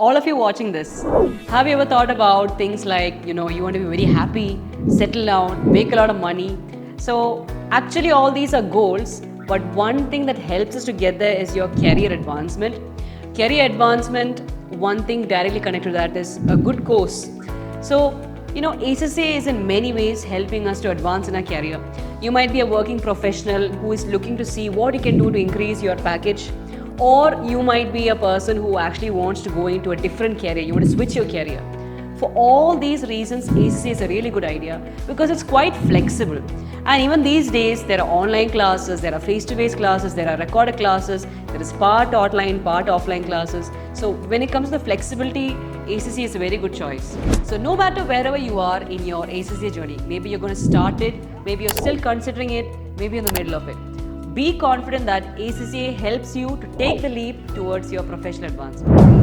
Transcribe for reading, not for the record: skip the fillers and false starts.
All of you watching this, have you ever thought about things like, you want to be very happy, settle down, make a lot of money? So actually all these are goals, but one thing that helps us to get there is your career advancement. Career advancement, one thing directly connected to that is a good course. So, ACCA is in many ways helping us to advance in our career. You might be a working professional who is looking to see what you can do to increase your package, or you might be a person who actually wants to go into a different career. You want to switch your career. For all these reasons, ACCA is a really good idea because it's quite flexible. And even these days, there are online classes, there are face-to-face classes, there are recorded classes, there is part online, part offline classes. So when it comes to the flexibility, ACCA is a very good choice. So no matter wherever you are in your ACCA journey, maybe you're going to start it, maybe you're still considering it, maybe in the middle of it. Be confident that ACCA helps you to take the leap towards your professional advancement.